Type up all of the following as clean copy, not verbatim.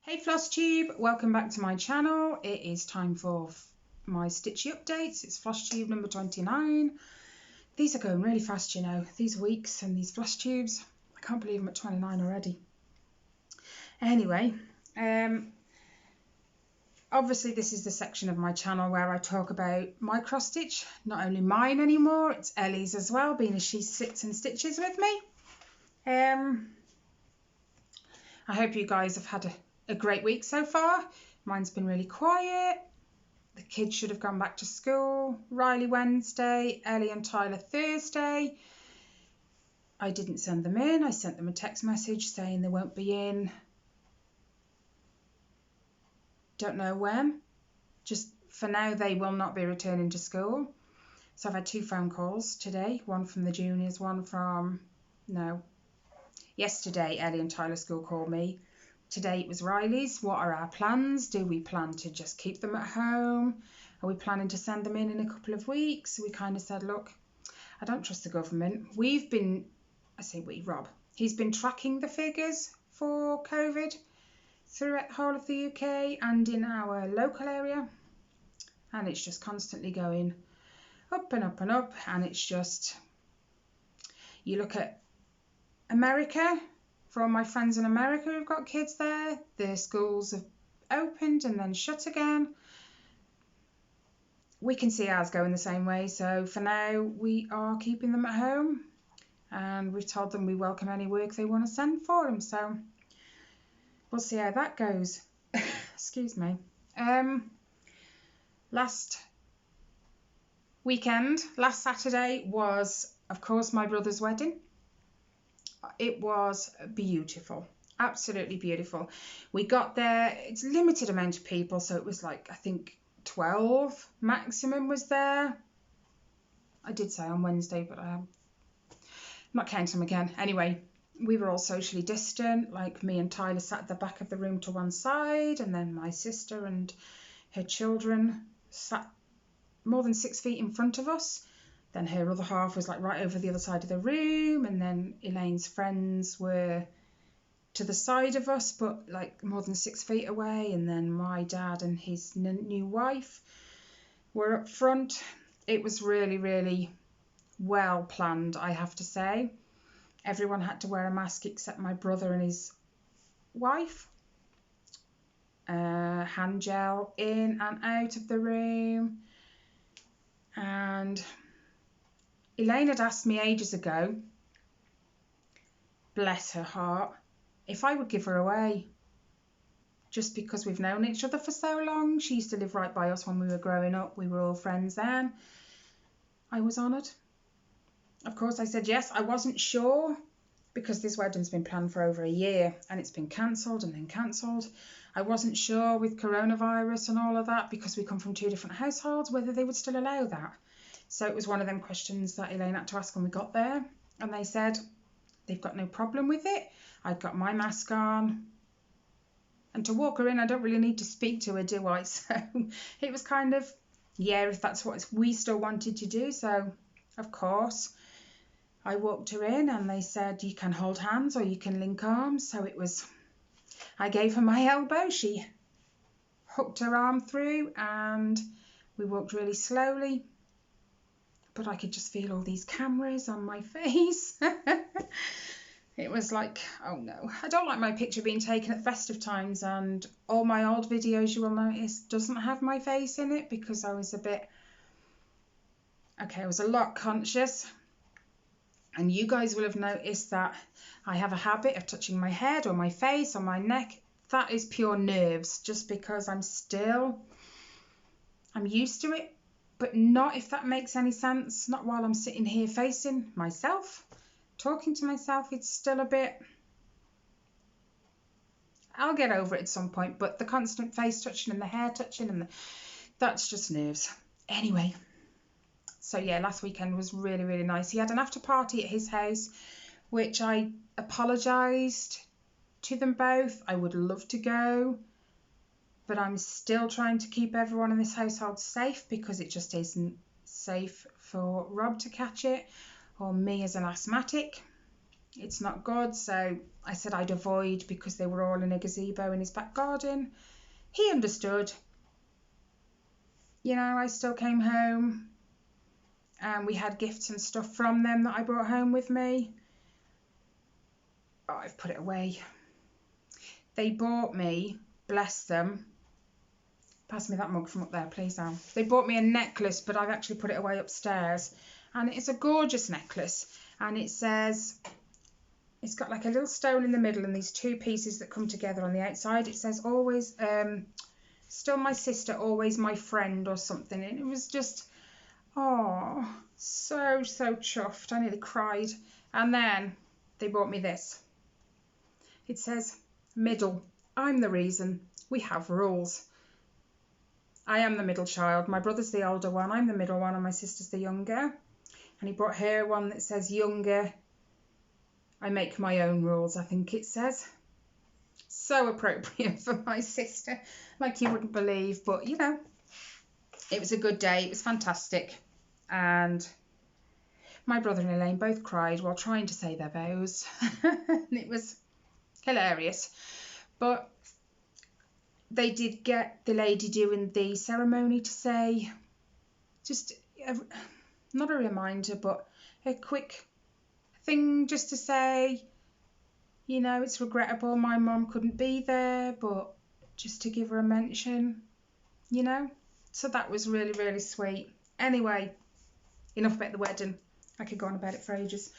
Hey Flosstube, welcome back to my channel. It is time for my stitchy updates. It's Flosstube number 29. These are going really fast, you know, these weeks and these Flosstubes. I can't believe I'm at 29 already. Anyway, obviously this is the section of my channel where I talk about my cross stitch. Not only mine anymore, it's Ellie's as well, being as she sits and stitches with me. I hope you guys have had a great week so far. Mine's been really quiet. The kids should have gone back to school. Riley Wednesday, Ellie and Tyler Thursday. I didn't send them in. I sent them a text message saying they won't be in. Don't know when. Just for now, they will not be returning to school. So I've had 2 phone calls today. One from the juniors, one from... Yesterday, Ellie and Tyler school called me. Today it was Riley's. What are our plans? Do we plan to just keep them at home? Are we planning to send them in a couple of weeks? We kind of said, look, I don't trust the government. Rob, he's been tracking the figures for COVID throughout the whole of the UK and in our local area. And it's just constantly going up and up and up. And it's just, you look at America. For all my friends in America who've got kids there, their schools have opened and then shut again. We can see ours going the same way. So for now, we are keeping them at home. And we've told them we welcome any work they want to send for them. So we'll see how that goes. Excuse me. Last Saturday was, of course, my brother's wedding. It was beautiful, absolutely beautiful. We got there, it's a limited amount of people, so it was like, I think 12 maximum was there. I did say on Wednesday, but I'm not counting them again. Anyway, we were all socially distant, like me and Tyler sat at the back of the room to one side, and then my sister and her children sat more than 6 feet in front of us. Then her other half was like right over the other side of the room, and then Elaine's friends were to the side of us, but like more than 6 feet away. And then my dad and his new wife were up front. It was really, really well planned, I have to say. Everyone had to wear a mask except my brother and his wife. Hand gel in and out of the room. And Elaine had asked me ages ago, bless her heart, if I would give her away. Just because we've known each other for so long. She used to live right by us when we were growing up. We were all friends then. I was honoured. Of course, I said yes. I wasn't sure because this wedding's been planned for over a year and it's been cancelled and then cancelled. I wasn't sure with coronavirus and all of that because we come from 2 different households whether they would still allow that. So it was one of them questions that Elaine had to ask when we got there. And they said they've got no problem with it. I'd got my mask on. And to walk her in, I don't really need to speak to her, do I? So it was kind of, yeah, if that's what we still wanted to do. So, of course, I walked her in and they said, you can hold hands or you can link arms. So it was, I gave her my elbow. She hooked her arm through and we walked really slowly. But I could just feel all these cameras on my face. It was like, oh no. I don't like my picture being taken at festive times, and all my old videos, you will notice, doesn't have my face in it because I was I was a lot conscious. And you guys will have noticed that I have a habit of touching my head or my face or my neck. That is pure nerves, just because I'm used to it. But not if that makes any sense. Not while I'm sitting here facing myself, talking to myself. It's still a bit... I'll get over it at some point. But the constant face touching and the hair touching, that's just nerves. Anyway, so yeah, last weekend was really, really nice. He had an after party at his house, which I apologised to them both. I would love to go. But I'm still trying to keep everyone in this household safe because it just isn't safe for Rob to catch it or me as an asthmatic. It's not good. So I said I'd avoid because they were all in a gazebo in his back garden. He understood. You know, I still came home and we had gifts and stuff from them that I brought home with me. Oh, I've put it away. They bought me, bless them, pass me that mug from up there, please, Al. They bought me a necklace, but I've actually put it away upstairs. And it's a gorgeous necklace. And it says, it's got like a little stone in the middle and these two pieces that come together on the outside. It says, always, still my sister, always my friend or something. And it was just, oh, so chuffed. I nearly cried. And then they bought me this. It says, middle, I'm the reason, we have rules. I am the middle child. My brother's the older one. I'm the middle one and my sister's the younger. And he brought her one that says younger. I make my own rules, I think it says. So appropriate for my sister, like you wouldn't believe. But, you know, it was a good day. It was fantastic. And my brother and Elaine both cried while trying to say their vows. And it was hilarious. But they did get the lady doing the ceremony to say, just not a reminder, but a quick thing just to say, you know, it's regrettable my mum couldn't be there, but just to give her a mention, you know. So that was really, really sweet. Anyway, enough about the wedding. I could go on about it for ages.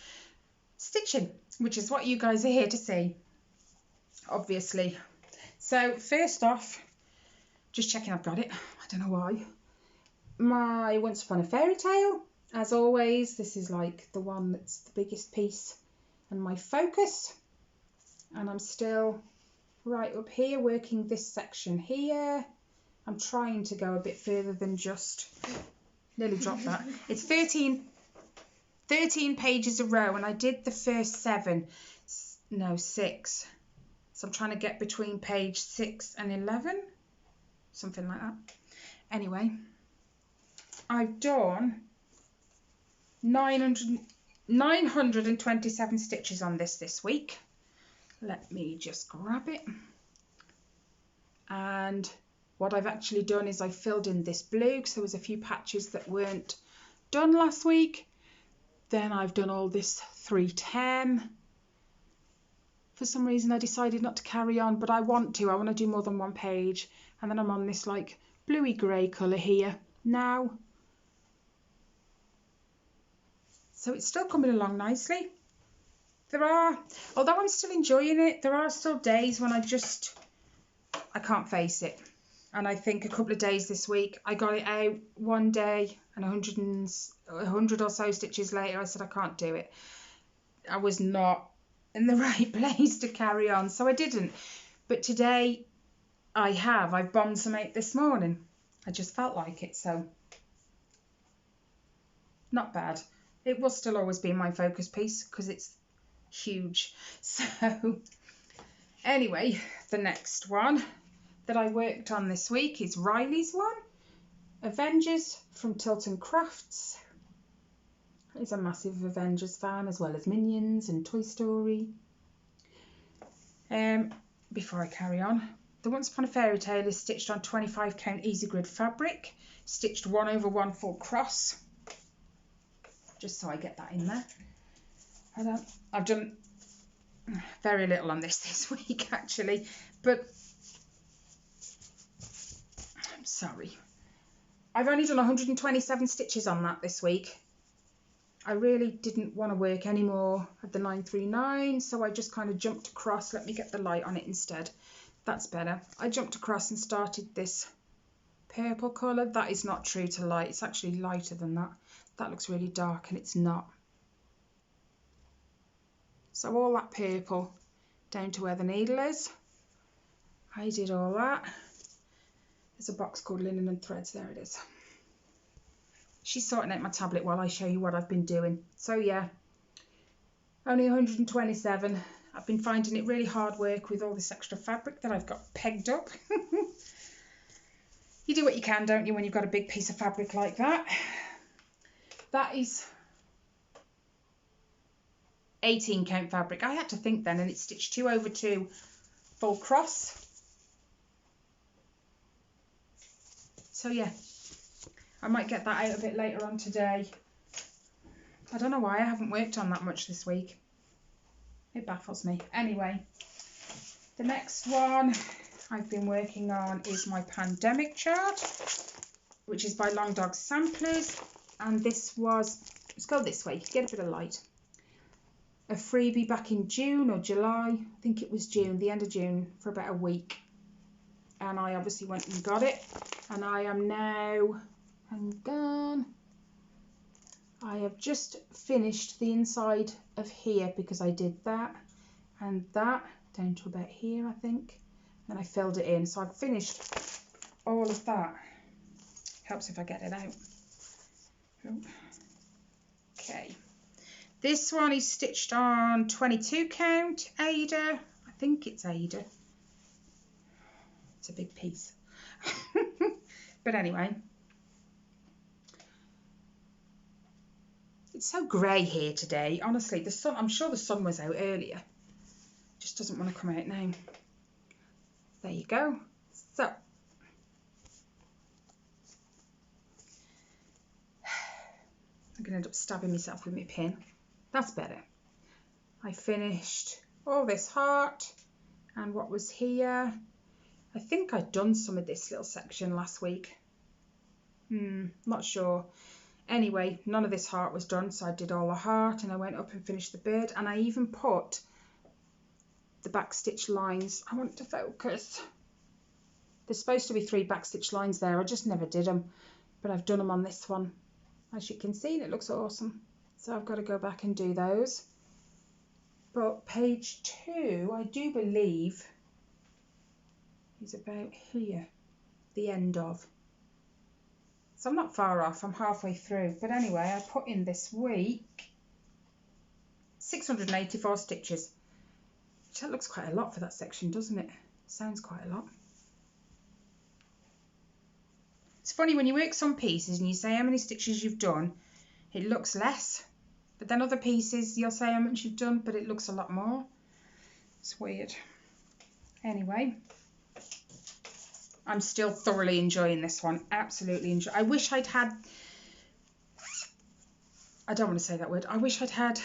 Stitching, which is what you guys are here to see, obviously. So first off, just checking I've got it. I don't know why. My Once Upon a Fairy Tale. As always, this is like the one that's the biggest piece and my focus. And I'm still right up here working this section here. I'm trying to go a bit further than just, nearly dropped that. It's 13 pages a row and I did the first 6. So I'm trying to get between page 6 and 11, something like that. Anyway, I've done 927 stitches on this week. Let me just grab it. And what I've actually done is I filled in this blue because there was a few patches that weren't done last week. Then I've done all this 310. For some reason I decided not to carry on, but I want to do more than one page. And then I'm on this like bluey grey colour here now. So it's still coming along nicely. Although I'm still enjoying it, there are still days when I can't face it. And I think a couple of days this week, I got it out one day and 100 or so stitches later, I said I can't do it. I was not in the right place to carry on, so I didn't. But today I've bombed some out this morning. I just felt like it, so not bad. It will still always be my focus piece because it's huge. So anyway, the next one that I worked on this week is Riley's one, Avengers from Tilton Crafts. He's a massive Avengers fan, as well as Minions and Toy Story. Before I carry on, the Once Upon a Fairy Tale is stitched on 25 count easy grid fabric, stitched 1/1 full cross, just so I get that in there. I've done very little on this week actually, but I'm sorry. I've only done 127 stitches on that this week. I really didn't want to work anymore at the 939, so I just kind of jumped across. Let me get the light on it instead. That's better. I jumped across and started this purple colour. That is not true to light. It's actually lighter than that. That looks really dark and it's not. So all that purple down to where the needle is. I did all that. There's a box called Linen and Threads. There it is. She's sorting out my tablet while I show you what I've been doing. So yeah, only 127. I've been finding it really hard work with all this extra fabric that I've got pegged up. You do what you can, don't you, when you've got a big piece of fabric like that. That is 18 count fabric. I had to think then, and it's stitched 2 over 2 full cross. So yeah, I might get that out a bit later on today. I don't know why I haven't worked on that much this week. It baffles me. Anyway, the next one I've been working on is my pandemic chart, which is by Long Dog Samplers. And this was, let's go this way, get a bit of light. A freebie back in June or July. I think it was June, the end of June, for about a week. And I obviously went and got it. And I am now, hang on, I have just finished the inside of here because I did that and that down to about here, I think. Then I filled it in. So I've finished all of that. Helps if I get it out. Okay. This one is stitched on 22 count Ada. I think it's Ada. It's a big piece. But anyway. It's so grey here today. Honestly, the sun, I'm sure the sun was out earlier. Just doesn't want to come out now. There you go. So, I'm going to end up stabbing myself with my pin. That's better. I finished all this heart and what was here. I think I'd done some of this little section last week. Not sure. Anyway, none of this heart was done, so I did all the heart and I went up and finished the bird, and I even put the back stitch lines. I want to focus. There's supposed to be 3 back stitch lines there. I just never did them, but I've done them on this one, as you can see, and it looks awesome. So I've got to go back and do those. But page 2, I do believe, is about here, the end of. So I'm not far off, I'm halfway through. But anyway, I put in this week 684 stitches. Which that looks quite a lot for that section, doesn't it? Sounds quite a lot. It's funny when you work some pieces and you say how many stitches you've done, it looks less. But then other pieces, you'll say how much you've done, but it looks a lot more. It's weird. Anyway. I'm still thoroughly enjoying this one. Absolutely enjoy. I wish I'd had, I don't want to say that word. I wish I'd had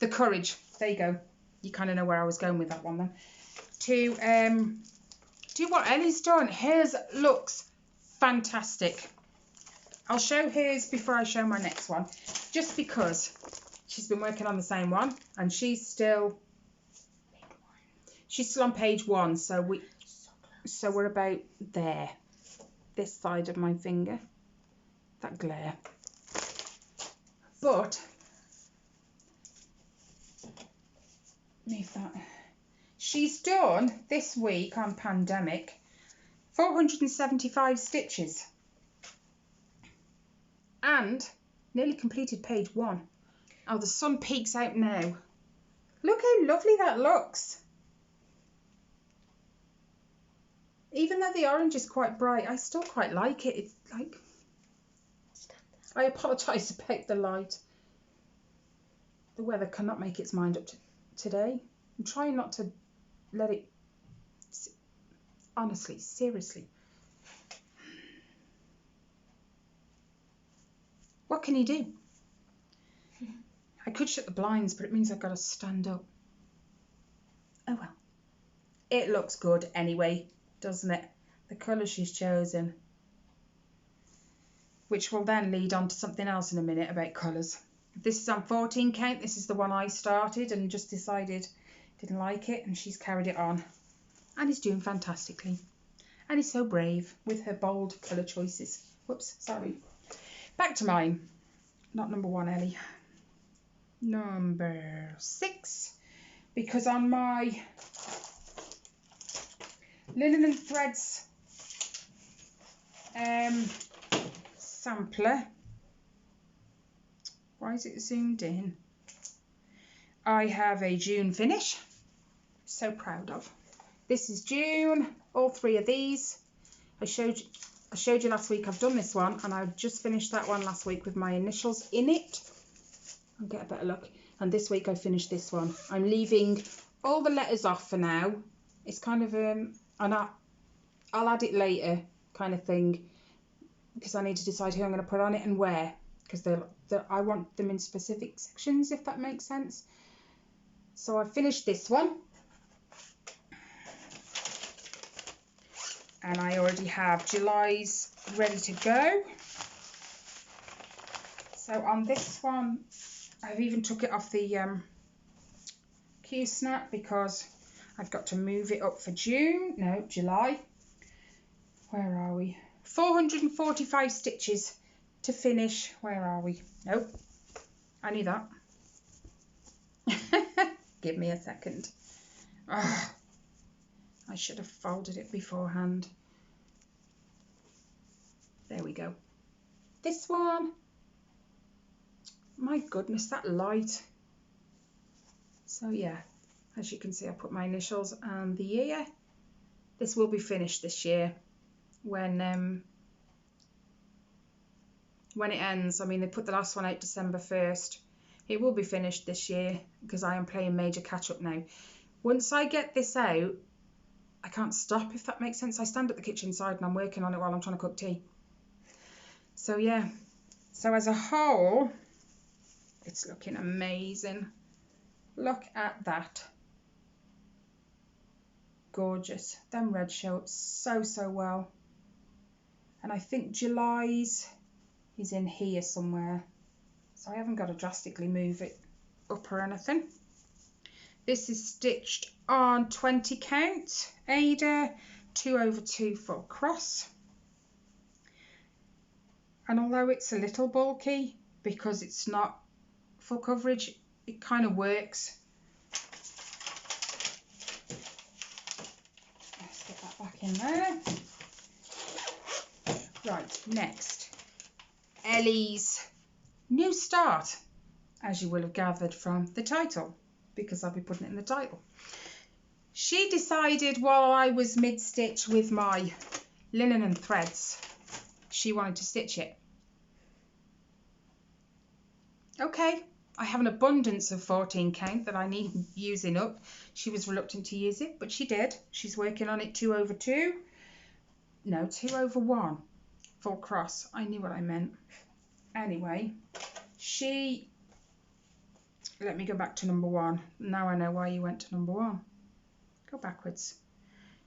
the courage. There you go. You kind of know where I was going with that one then. To do what Ellie's done. Hers looks fantastic. I'll show hers before I show my next one. Just because she's been working on the same one. And she's still on page 1. So we're about there, this side of my finger, that glare. But, leave that. She's done this week on pandemic 475 stitches and nearly completed page 1. Oh, the sun peeks out now. Look how lovely that looks. Even though the orange is quite bright, I still quite like it. It's like, I apologise about the light. The weather cannot make its mind up today. I'm trying not to let it, honestly, seriously. What can you do? I could shut the blinds, but it means I've got to stand up. Oh well. It looks good anyway, doesn't it? The colour she's chosen. Which will then lead on to something else in a minute about colours. This is on 14 count. This is the one I started and just decided didn't like it, and she's carried it on. And is doing fantastically. And is so brave with her bold colour choices. Whoops, sorry. Back to mine. Not number 1, Ellie. Number 6. Because on my Linen and Threads sampler, why is it zoomed in? I have a June finish. So proud of. This is June. All 3 of these. I showed you last week. I've done this one, and I just finished that one last week with my initials in it. I'll get a better look. And this week I finished this one. I'm leaving all the letters off for now. It's kind of and I'll add it later kind of thing, because I need to decide who I'm going to put on it and where, because I want them in specific sections, if that makes sense. So I finished this one, and I already have July's ready to go. So on this one, I've even took it off the Q-snap because I've got to move it up for July. Where are we? 445 stitches to finish. Where are we? Nope. I knew that. Give me a second. Ugh. I should have folded it beforehand. There we go. This one. My goodness, that light. So yeah, as you can see, I put my initials and the year. This will be finished this year when it ends. I mean, they put the last one out December 1st. It will be finished this year because I am playing major catch up now. Once I get this out, I can't stop, if that makes sense. I stand at the kitchen side and I'm working on it while I'm trying to cook tea. So yeah, so as a whole, it's looking amazing. Look at that. Gorgeous. Them reds show up so well. And I think July's is in here somewhere. So I haven't got to drastically move it up or anything. This is stitched on 20 count, Ada, 2/2 full cross. And although it's a little bulky, because it's not full coverage, it kind of works. Let's get that back in there. Right, next, Ellie's new start, as you will have gathered from the title, because I'll be putting it in the title. She decided while I was mid-stitch with my linen and threads, she wanted to stitch it. Okay, I have an abundance of 14 count that I need using up. She was reluctant to use it, but she did. She's working on it 2/2. No, 2/1 full cross. I knew what I meant. Anyway, let me go back to number 1. Now I know why you went to number 1. Go backwards.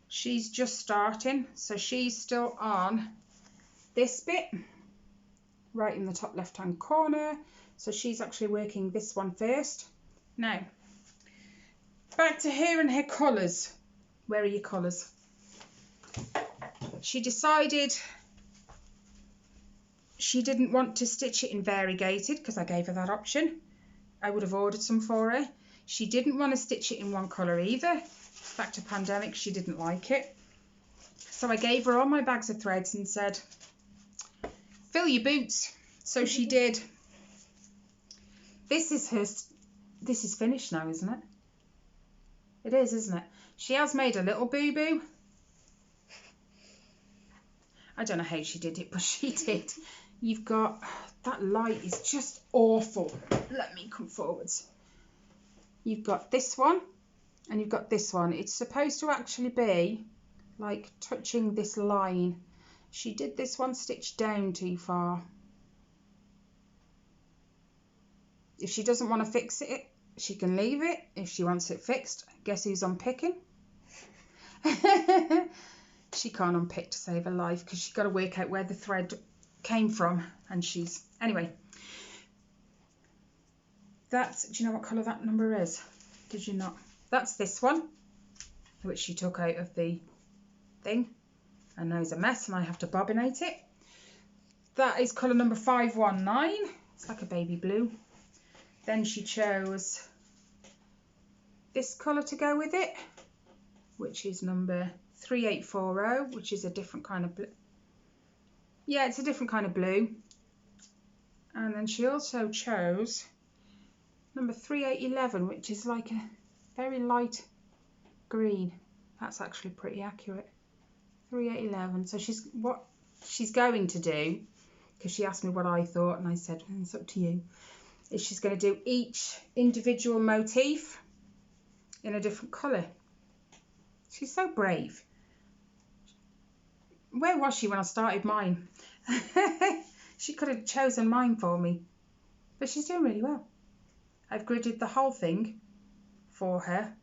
She's just starting, so she's still on this bit right in the top left hand corner. So she's actually working this one first. Now, back to her and her colours. Where are your colours? She decided she didn't want to stitch it in variegated because I gave her that option. I would have ordered some for her. She didn't want to stitch it in one colour either. Back to pandemic, she didn't like it. So I gave her all my bags of threads and said, fill your boots. So she did. This is finished now, isn't it? It is, isn't it? She has made a little boo-boo. I don't know how she did it, but she did. You've got, that light is just awful. Let me come forwards. You've got this one and you've got this one. It's supposed to actually be like touching this line. She did this one stitched down too far. If she doesn't want to fix it, she can leave it. If she wants it fixed, guess who's unpicking? She can't unpick to save her life because she's got to work out where the thread came from. And anyway, do you know what colour that number is? Did you not? That's this one, which she took out of the thing. And now it's a mess and I have to bobbinate it. That is colour number 519. It's like a baby blue. Then she chose this colour to go with it, which is number 3840, which is a different kind of blue. Yeah, it's a different kind of blue. And then she also chose number 3811, which is like a very light green. That's actually pretty accurate. 3811. So what she's going to do, because she asked me what I thought, and I said, it's up to you. is she's going to do each individual motif in a different colour. She's so brave. Where was she when I started mine? She could have chosen mine for me. But she's doing really well. I've gridded the whole thing for her.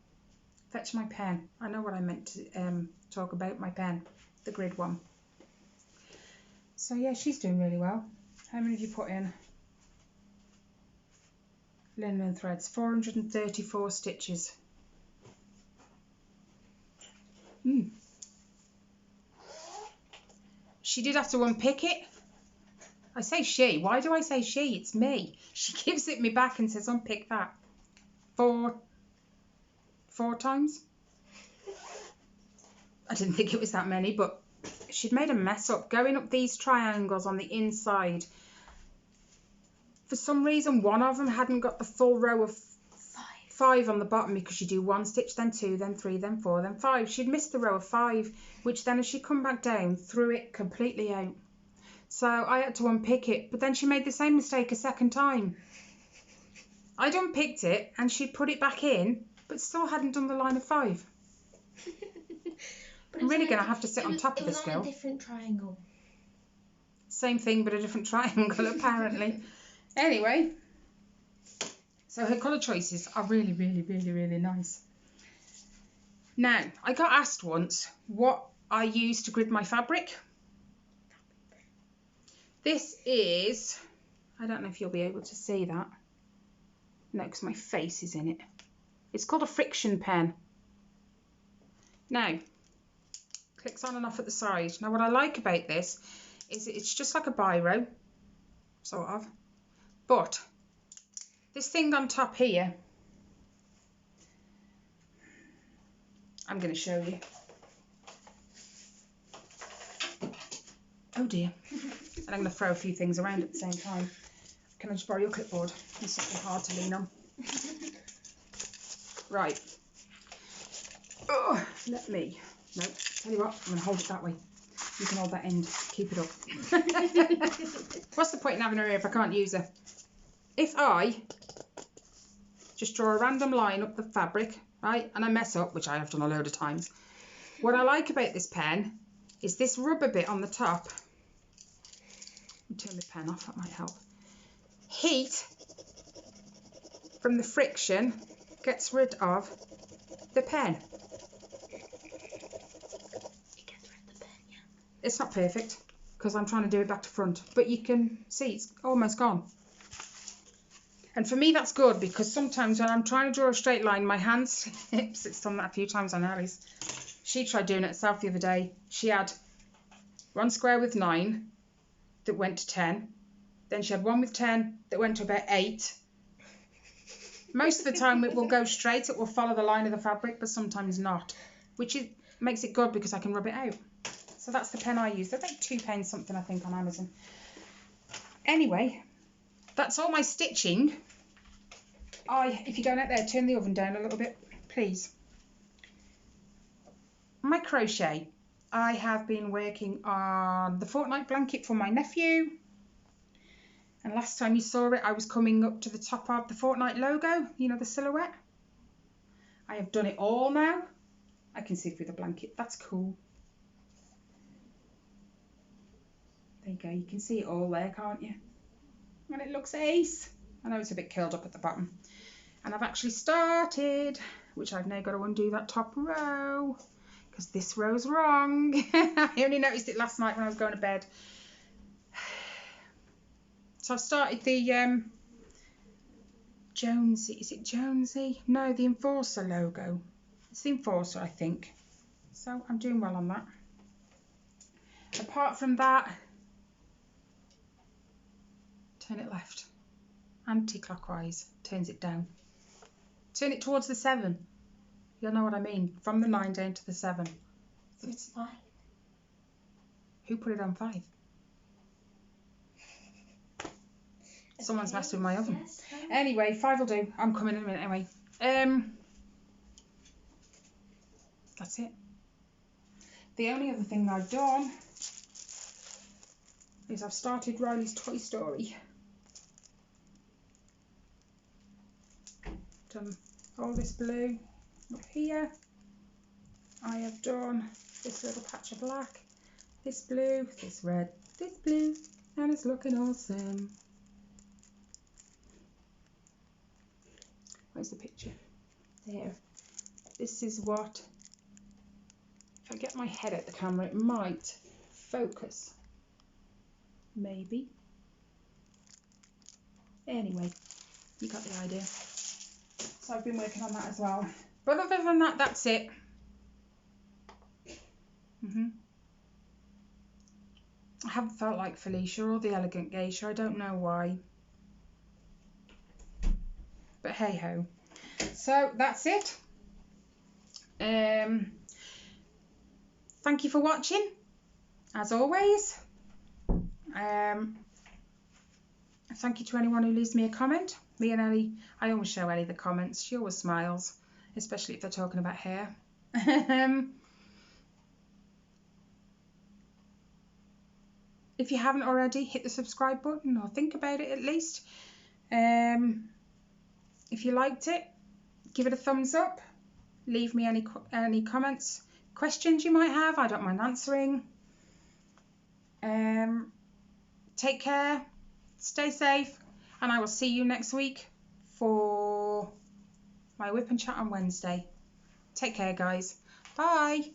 Fetch my pen. I know what I meant to talk about, my pen. The grid one. So yeah, she's doing really well. How many have you put in? Linen and threads. 434 stitches. She did have to unpick it. I say she. Why do I say she? It's me. She gives it me back and says, unpick that. Four times. I didn't think it was that many, but she'd made a mess up going up these triangles on the inside. For some reason, one of them hadn't got the full row of five on the bottom, because you do 1 stitch, then 2, then 3, then 4, then 5. She'd missed the row of 5, which then as she come back down, threw it completely out. So I had to unpick it, but then she made the same mistake a second time. I'd unpicked it and she put it back in, but still hadn't done the line of 5. I'm really going to have to sit on top of this girl. It was on a different triangle. Same thing, but a different triangle, apparently. Anyway, so her colour choices are really, really, really, really nice. Now, I got asked once what I use to grid my fabric. This is, I don't know if you'll be able to see that. No, because my face is in it. It's called a friction pen. Now, clicks on and off at the side. Now, what I like about this is it's just like a biro, sort of. But this thing on top here, I'm going to show you. Oh dear. And I'm going to throw a few things around at the same time. Can I just borrow your clipboard? It's something hard to lean on. Right. Oh, let me. No, tell you what, I'm going to hold it that way. You can hold that end. Keep it up. What's the point in having her here if I can't use her? If I just draw a random line up the fabric, right, and I mess up, which I have done a load of times, what I like about this pen is this rubber bit on the top. Turn the pen off, that might help. Heat from the friction gets rid of the pen. It gets rid of the pen, yeah. It's not perfect because I'm trying to do it back to front, but you can see it's almost gone. And for me that's good, because sometimes when I'm trying to draw a straight line, my hand slips. It's done that a few times on Ellie's. She tried doing it herself the other day. She had one square with 9 that went to 10. Then she had one with 10 that went to about 8. Most of the time it will go straight, it will follow the line of the fabric, but sometimes not, which makes it good because I can rub it out. So that's the pen I use. They're like £2 something, I think, on Amazon. Anyway, that's all my stitching. If you're going out there, turn the oven down a little bit, please. My crochet. I have been working on the fortnight blanket for my nephew. And last time you saw it, I was coming up to the top of the fortnight logo, you know, the silhouette. I have done it all now. I can see through the blanket. That's cool. There you go. You can see it all there, can't you? And it looks ace. I know it's a bit curled up at the bottom. And I've actually started, which I've now got to undo that top row, because this row's wrong. I only noticed it last night when I was going to bed. So I've started the Jonesy. Is it Jonesy? No, the Enforcer logo. It's the Enforcer, I think. So I'm doing well on that. Apart from that, turn it left. Anti-clockwise. Turns it down. Turn it towards the 7. You'll know what I mean. From the 9 down to the 7. So it's 5. Who put it on 5? Someone's messed with my oven. Yes, Anyway, 5 will do. I'm coming in a minute anyway. That's it. The only other thing I've done is I've started Riley's Toy Story. done all this blue up here. I have done this little patch of black, this blue, this red, this blue, and it's looking awesome. Where's the picture? There. This is what, if I get my head at the camera, it might focus. Maybe. Anyway, you got the idea. So I've been working on that as well. But other than that, that's it. I haven't felt like Felicia or the Elegant Geisha. I don't know why. But hey ho. So that's it. Thank you for watching, as always. Thank you to anyone who leaves me a comment. Me and Ellie, I always show Ellie the comments. She always smiles, especially if they're talking about hair. If you haven't already, hit the subscribe button, or think about it at least. If you liked it, give it a thumbs up. Leave me any comments, questions you might have. I don't mind answering. Take care, stay safe, and I will see you next week for my whip and chat on Wednesday. Take care, guys. Bye.